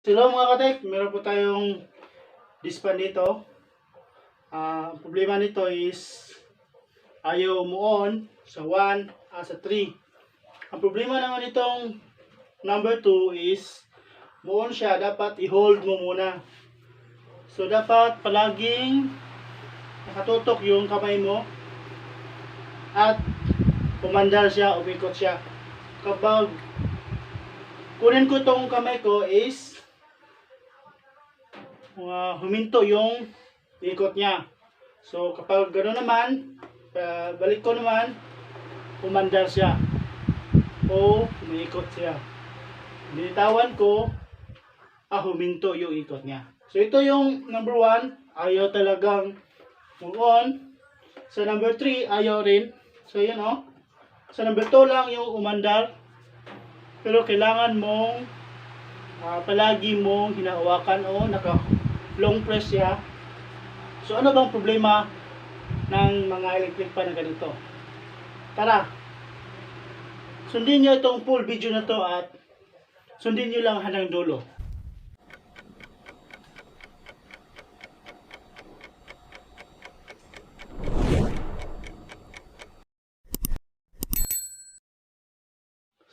Hello mga katek, meron po tayong dispan dito. Problema nito is ayaw umuon sa 1 sa 3. Ang problema naman itong number 2 is muon siya, dapat i-hold mo muna. So dapat palaging nakatutok yung kamay mo at pumandar siya, umikot siya. Kapag kunin ko itong kamay ko is huminto yung ikot niya. So kapag gano'n naman, balik ko naman, umandar siya o umiikot siya. Binitawan ko, huminto yung ikot niya. So ito yung number 1, ayaw talagang move on. Sa number 3, ayaw rin. So yun Sa number 2 lang yung umandar. Pero kailangan mong palagi mong hinahawakan o naka-long press siya. So ano bang problema ng mga electric fan na ganito? Tara, sundin nyo itong full video na to at sundin nyo lang hanggang dulo.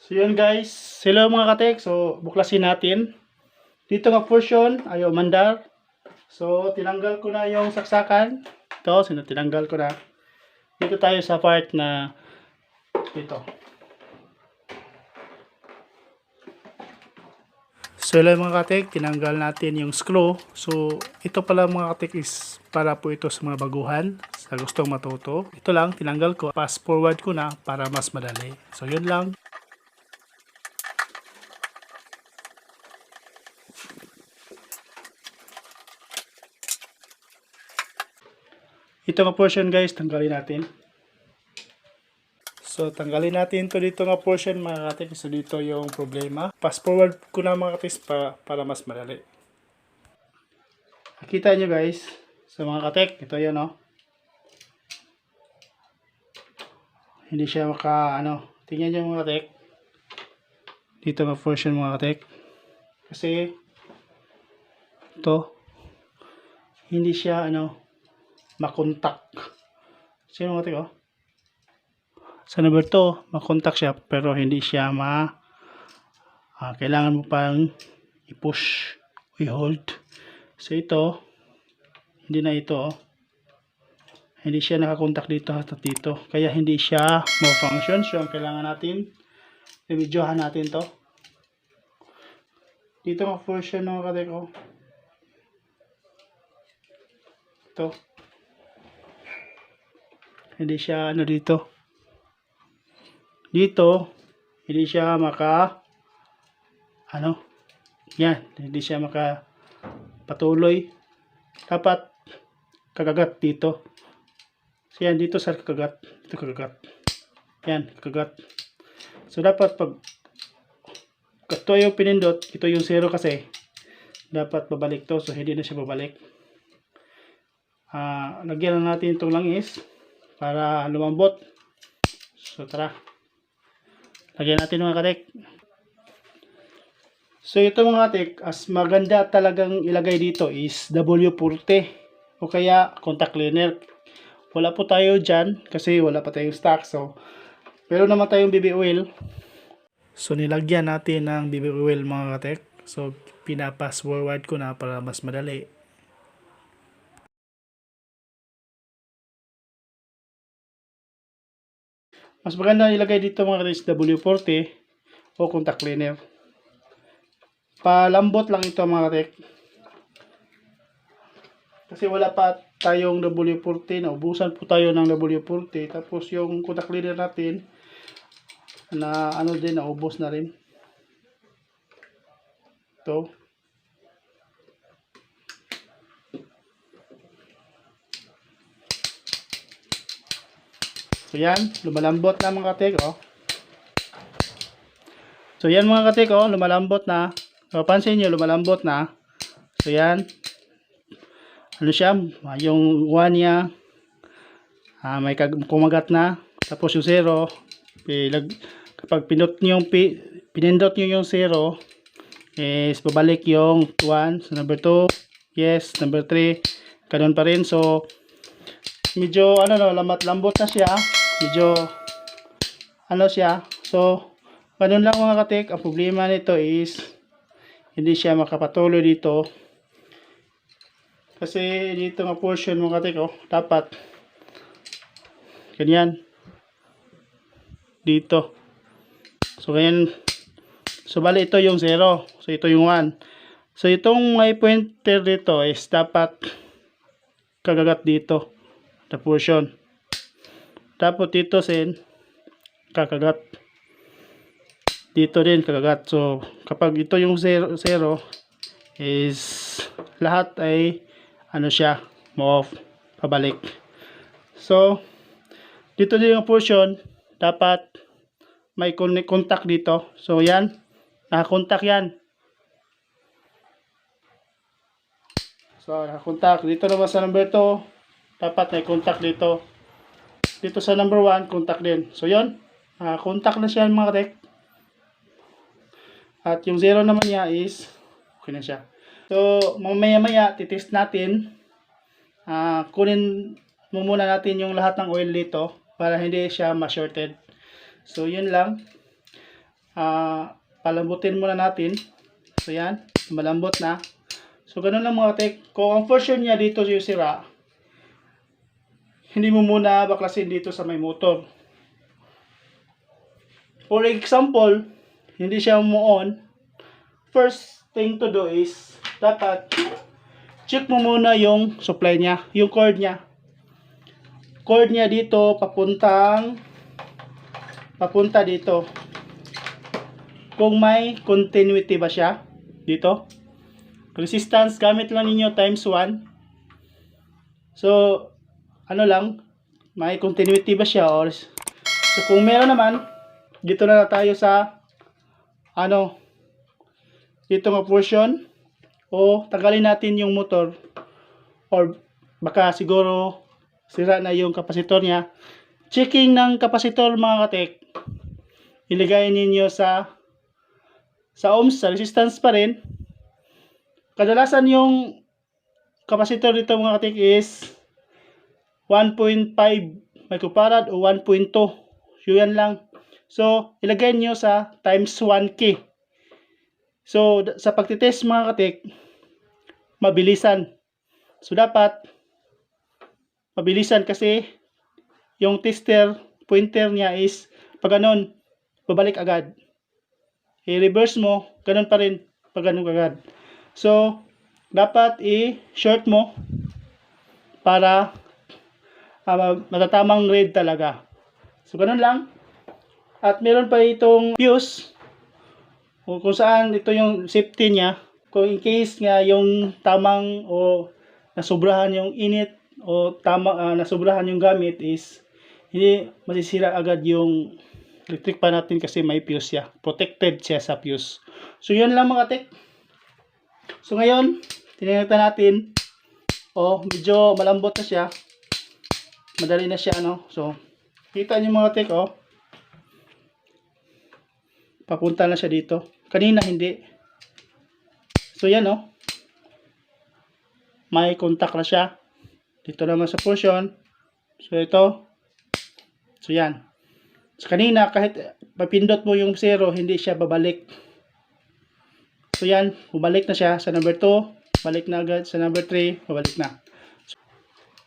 So yun guys, hello mga katek. So buklasin natin. Dito nga portion, ayaw mandar. So tinanggal ko na yung saksakan. Ito, tinanggal ko na. Dito tayo sa part na ito. So hello mga katek, tinanggal natin yung screw. So ito pala mga katek is para po ito sa mga baguhan, sa gustong matuto. Ito lang, tinanggal ko. Fast forward ko na para mas madali. So yun lang. Ito nga portion guys, tanggalin natin. So tanggalin natin to dito nga portion mga katek. So dito yung problema. Fast forward ko na mga katek para mas madali. Nakita nyo guys, sa mga katek, ito yun Hindi siya tingnan nyo mga katek. Dito nga portion mga katek. Kasi ito, hindi siya makontak. Sino mga katek sa number 2, makontak siya pero hindi siya kailangan mo pang i-push, i-hold. So ito, hindi na ito hindi siya nakakontak dito at dito. Kaya hindi siya ma-function. So ang kailangan natin, i-videohan natin to. Dito ang version ng katek ito. Hindi siya dito. Dito, hindi siya yan, hindi siya patuloy. Dapat kagagat dito. So yan, dito sa kagagat. Ito kagagat. Yan, kagagat. So dapat pag ito yung pinindot, ito yung 0 kasi dapat babalik to. So hindi na siya babalik. Lagyan na natin itong langis para lumambot. So tara, lagyan natin mga katek. So ito mga katek, as maganda talagang ilagay dito is W40 o kaya contact cleaner. Wala po tayo dyan kasi wala pa tayong stock. So pero naman tayong BB oil. So nilagyan natin ng BB oil mga katek. So pinapass forward ko na para mas madali. Mas maganda ilagay dito mga katek W40 o contact cleaner. Palambot lang ito mga katek. Kasi wala pa tayong W40, naubusan po tayo ng W40. Tapos yung contact cleaner natin na naubos na rin. Ito. So yan, lumalambot na mga katek So yan mga katek lumalambot na. So pansin nyo, lumalambot na. So yan. Siya, yung 1 niya may kumagat na. Tapos yung 0, kapag pinindot nyo yung 0, is babalik yung 1 sa number 2. Yes, number 3. Ganun pa rin. So, medyo lambot na siya. Medyo siya. So, ganun lang mga katik. Ang problema nito is hindi siya makapatuloy dito. Kasi dito nga portion mga katik, dapat ganyan. Dito. So, ganyan. So, bali ito yung 0. So, ito yung 1. So, itong may pointer dito is dapat kagagat dito. The portion. Tapos dito sin kakagat. Dito din kagagat. So, kapag ito yung 0 is lahat ay siya, mo-off, pabalik. So, dito din yung portion, dapat may contact dito. So, yan. Nakakontact yan. So, nakakontact. Dito naman sa number 2, dapat may contact dito. Dito sa number 1, contact din. So, yun. Contact na siya mga katek. At yung 0 naman niya is okay na siya. So, mamaya-maya, titest natin. Kunin mo muna natin yung lahat ng oil dito para hindi siya ma-shorted. So, yun lang. Palambutin muna natin. So, yan. Malambot na. So, ganun lang mga tek. Kung ang portion niya dito yung sira, hindi mo muna baklasin dito sa may motor. For example, hindi siya mo-on. First thing to do is, dapat check mo muna yung supply niya, yung cord niya. Cord niya dito papunta dito. Kung may continuity ba siya dito. Resistance gamit lang ninyo times 1. So, may continuity ba siya or so kung meron naman, dito na tayo sa dito nga portion o tagalin natin yung motor or baka siguro sira na yung kapasitor niya. Checking ng kapasitor mga katek, ilagay ninyo sa ohms, sa resistance pa rin. Kadalasan yung kapasitor dito mga katek is 1.5 microfarad o 1.2. Yun lang. So, ilagay nyo sa times 1K. So, sa pagtitest mga katik, mabilisan. So, dapat mabilisan kasi yung tester, pointer niya is pag ganun, babalik agad. I-reverse mo, ganun pa rin, pag ganun agad. So, dapat i-short mo para matatamang read talaga. So, ganun lang. At meron pa itong fuse kung saan ito yung safety niya. Kung in case nga yung tamang o nasobrahan yung init o nasobrahan yung gamit is hindi masisira agad yung electric pan natin kasi may fuse siya. Protected siya sa fuse. So, yun lang mga tek. So, ngayon, tinignan natin. Medyo malambot na siya. Madali na siya, So, kita niyo mga tek, papunta na siya dito. Kanina hindi. So, yan, may contact na siya. Dito naman sa portion. So, ito. So, yan. So, kanina, kahit mapindot mo yung 0, hindi siya babalik. So, yan. Bumalik na siya sa number 2. Balik na agad sa number 3. Babalik na.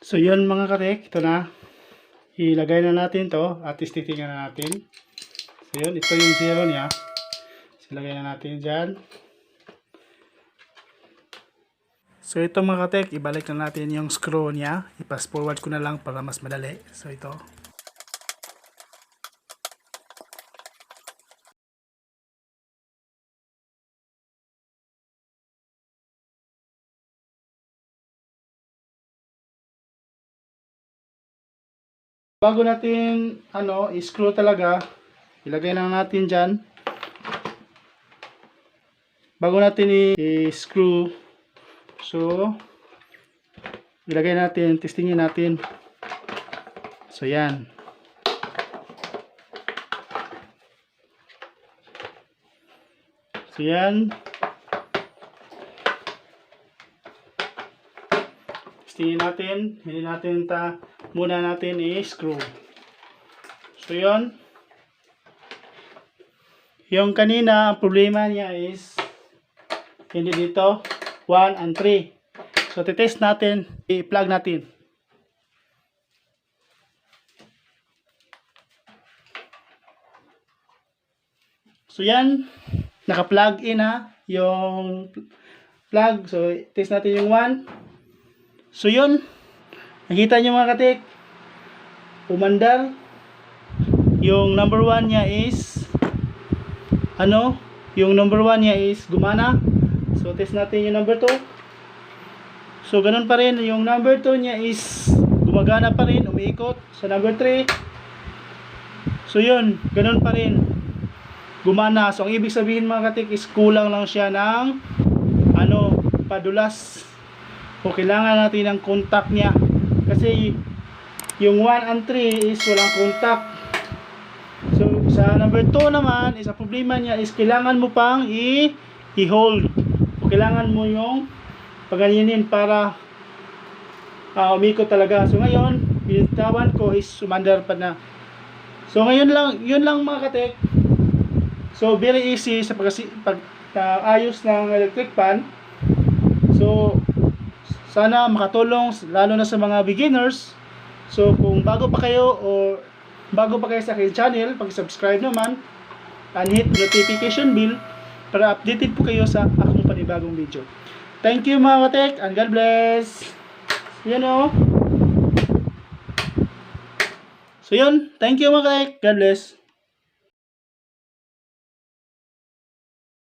So, yun mga katek. Ito na. Ilagay na natin to at titingnan na natin. So, yun. Ito yung 0 niya. So, ilagay na natin dyan. So, ito mga katek. Ibalik na natin yung screw niya. I-pass forward ko na lang para mas madali. So, ito. Bago natin i-screw talaga, ilagay lang natin dyan. Bago natin i-screw, so ilagay natin, testingin natin. So yan. So yan. testingin natin. Hindi natin muna natin i-screw. So yun. Yung kanina, ang problema niya is hindi dito, 1 and 3. So titest natin, i-plug natin. So yan, naka-plug in na yung plug. So test natin yung 1. So yun, nakita nyo mga katik, umandar. Yung number 1 niya is yung number 1 niya is gumana. So test natin yung number 2. So ganun pa rin, yung number 2 niya is gumagana pa rin, umiikot. Sa number 3, so yun, ganun pa rin, gumana. So ang ibig sabihin mga katik is kulang lang siya ng padulas. O kailangan natin ng contact niya. Kasi yung 1 and 3 is walang contact. So sa number 2 naman, isa problema niya is kailangan mo pang i-hold. O kailangan mo yung paganyanin para umikot talaga. So ngayon, binitawan ko is sumandar pa na. So ngayon lang, yun lang mga katek. So very easy sa pag-ayos ng electric fan. So sana makatulong lalo na sa mga beginners. So kung bago pa kayo sa aking channel, pag-subscribe naman and hit notification bell para updated po kayo sa akong panibagong video. Thank you mga katek and God bless. So yun, thank you mga katek, God bless.